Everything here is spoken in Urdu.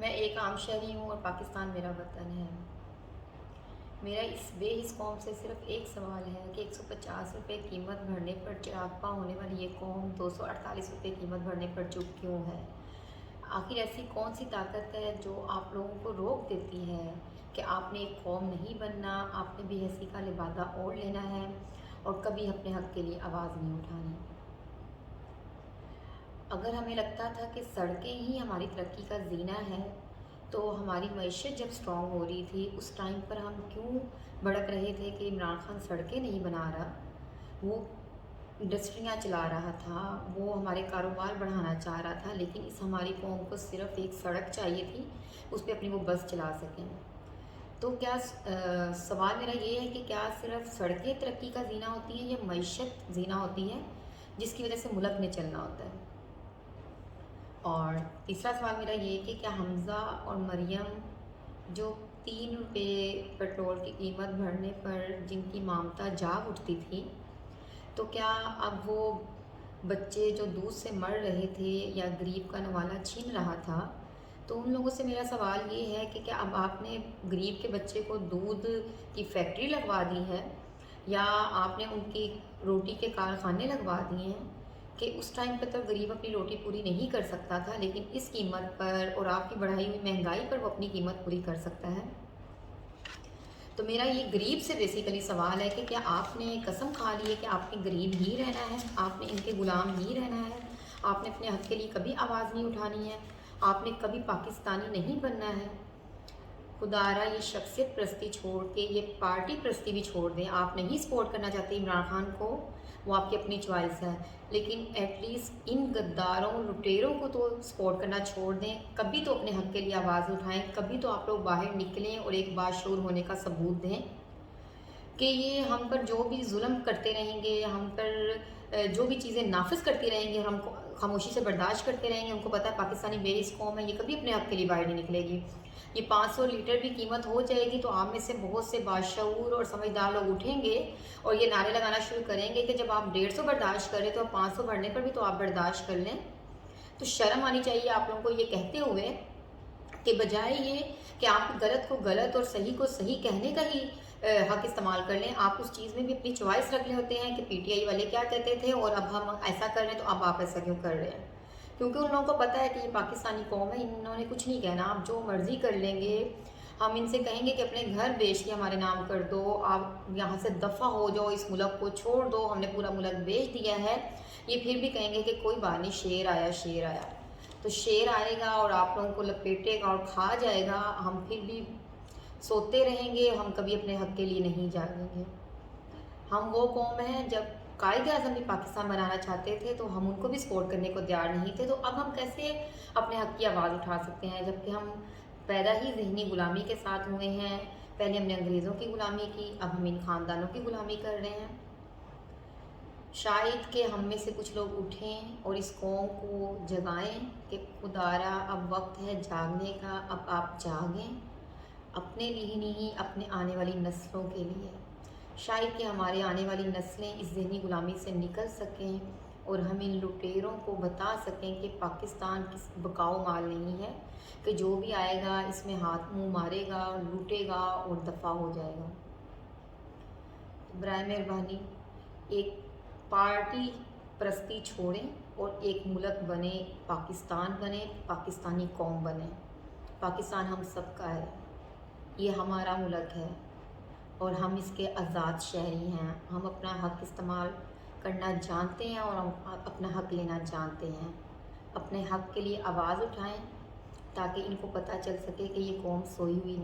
میں ایک عام شہری ہوں اور پاکستان میرا وطن ہے۔ میرا اس بے حس قوم سے صرف ایک سوال ہے کہ 150 روپے قیمت بھرنے پر چراغپا ہونے والی یہ قوم 248 روپے قیمت بھرنے پر چپ کیوں ہے؟ آخر ایسی کون سی طاقت ہے جو آپ لوگوں کو روک دیتی ہے کہ آپ نے ایک قوم نہیں بننا، آپ نے بے حسی کا لبادہ اوڑھ لینا ہے اور کبھی اپنے حق کے لیے آواز نہیں اٹھانی؟ اگر ہمیں لگتا تھا کہ سڑکیں ہی ہماری ترقی کا زینہ ہے تو ہماری معیشت جب سٹرونگ ہو رہی تھی اس ٹائم پر ہم کیوں بھڑک رہے تھے کہ عمران خان سڑکیں نہیں بنا رہا، وہ انڈسٹریاں چلا رہا تھا، وہ ہمارے کاروبار بڑھانا چاہ رہا تھا، لیکن اس ہماری قوم کو صرف ایک سڑک چاہیے تھی اس پہ اپنی وہ بس چلا سکیں۔ تو کیا سوال میرا یہ ہے کہ کیا صرف سڑکیں ترقی کا زینہ ہوتی ہیں یا معیشت زینہ ہوتی ہے جس کی وجہ سے ملک میں چلنا ہوتا ہے؟ اور تیسرا سوال میرا یہ کہ کیا حمزہ اور مریم جو 3 روپے پیٹرول کی قیمت بڑھنے پر جن کی مامتا جاگ اٹھتی تھی، تو کیا اب وہ بچے جو دودھ سے مر رہے تھے یا غریب کا نوالا چھین رہا تھا، تو ان لوگوں سے میرا سوال یہ ہے کہ کیا اب آپ نے غریب کے بچے کو دودھ کی فیکٹری لگوا دی ہے یا آپ نے ان کی روٹی کے کارخانے لگوا دیے ہیں کہ اس ٹائم پہ تو غریب اپنی روٹی پوری نہیں کر سکتا تھا لیکن اس قیمت پر اور آپ کی بڑھائی ہوئی مہنگائی پر وہ اپنی قیمت پوری کر سکتا ہے؟ تو میرا یہ غریب سے بیسیکلی سوال ہے کہ کیا آپ نے قسم کھا لی ہے کہ آپ نے غریب ہی رہنا ہے، آپ نے ان کے غلام ہی رہنا ہے، آپ نے اپنے حق کے لیے کبھی آواز نہیں اٹھانی ہے، آپ نے کبھی پاکستانی نہیں بننا ہے؟ خدارا یہ شخصیت پرستی چھوڑ کے یہ پارٹی پرستی بھی چھوڑ دیں، آپ نہیں سپورٹ کرنا چاہتے عمران خان کو، وہ آپ کی اپنی چوائس ہے، لیکن ایٹ لیسٹ ان غداروں لٹیروں کو تو سپورٹ کرنا چھوڑ دیں، کبھی تو اپنے حق کے لیے آواز اٹھائیں، کبھی تو آپ لوگ باہر نکلیں اور ایک باشعور ہونے کا ثبوت دیں کہ یہ ہم پر جو بھی ظلم کرتے رہیں گے، ہم پر جو بھی چیزیں نافذ کرتی رہیں گے، ہم کو خاموشی سے برداشت کرتے رہیں گے، ان کو پتہ ہے پاکستانی بے حس قوم ہے، یہ کبھی اپنے حق کے لیے باہر نہیں نکلے گی۔ یہ 500 لیٹر بھی قیمت ہو جائے گی تو آپ میں سے بہت سے باشعور اور سمجھدار لوگ اٹھیں گے اور یہ نعرے لگانا شروع کریں گے کہ جب آپ 150 برداشت کریں تو اب 500 بڑھنے پر بھی تو آپ برداشت کر لیں۔ تو شرم آنی چاہیے آپ لوگوں کو یہ کہتے ہوئے کہ بجائے یہ کہ آپ غلط کو غلط اور صحیح کو صحیح کہنے کا ہی حق استعمال کر لیں، آپ اس چیز میں بھی اپنی چوائس رکھ لے ہوتے ہیں کہ پی ٹی آئی والے کیا کہتے تھے اور اب ہم ایسا کر رہے ہیں تو اب آپ ایسا کیوں کر رہے ہیں؟ کیونکہ ان لوگوں کو پتہ ہے کہ یہ پاکستانی قوم ہے، انہوں نے کچھ نہیں کہنا، آپ جو مرضی کر لیں گے، ہم ان سے کہیں گے کہ اپنے گھر بیچ کے ہمارے نام کر دو، آپ یہاں سے دفع ہو جاؤ، اس ملک کو چھوڑ دو، ہم نے پورا ملک بیچ دیا ہے، یہ پھر بھی کہیں گے کہ کوئی بات نہیں، شیر آیا شیر آیا۔ تو شیر آئے گا اور آپ لوگوں کو لپیٹے گا اور کھا جائے گا، ہم پھر بھی سوتے رہیں گے، ہم کبھی اپنے حق کے لیے نہیں جاگیں گے۔ ہم وہ قوم ہیں جب قائد اعظم بھی پاکستان بنانا چاہتے تھے تو ہم ان کو بھی سپورٹ کرنے کو تیار نہیں تھے، تو اب ہم کیسے اپنے حق کی آواز اٹھا سکتے ہیں جبکہ ہم پیدا ہی ذہنی غلامی کے ساتھ ہوئے ہیں؟ پہلے ہم نے انگریزوں کی غلامی کی، اب ہم ان خاندانوں کی غلامی کر رہے ہیں۔ شاید کہ ہم میں سے کچھ لوگ اٹھیں اور اس قوم کو جگائیں کہ خدارا اب وقت ہے جاگنے کا، اب آپ جاگیں، اپنے لیے ہی نہیں اپنے آنے والی نسلوں کے لیے۔ شاید کہ ہمارے آنے والی نسلیں اس ذہنی غلامی سے نکل سکیں اور ہم ان لٹیروں کو بتا سکیں کہ پاکستان کس بکاؤ مال نہیں ہے کہ جو بھی آئے گا اس میں ہاتھ منہ مارے گا، لوٹے گا اور دفع ہو جائے گا۔ برائے مہربانی ایک پارٹی پرستی چھوڑیں اور ایک ملک بنے، پاکستان بنے، پاکستانی قوم بنے۔ پاکستان ہم سب کا ہے، یہ ہمارا ملک ہے اور ہم اس کے آزاد شہری ہیں، ہم اپنا حق استعمال کرنا جانتے ہیں اور ہم اپنا حق لینا جانتے ہیں۔ اپنے حق کے لیے آواز اٹھائیں تاکہ ان کو پتہ چل سکے کہ یہ قوم سوئی ہوئی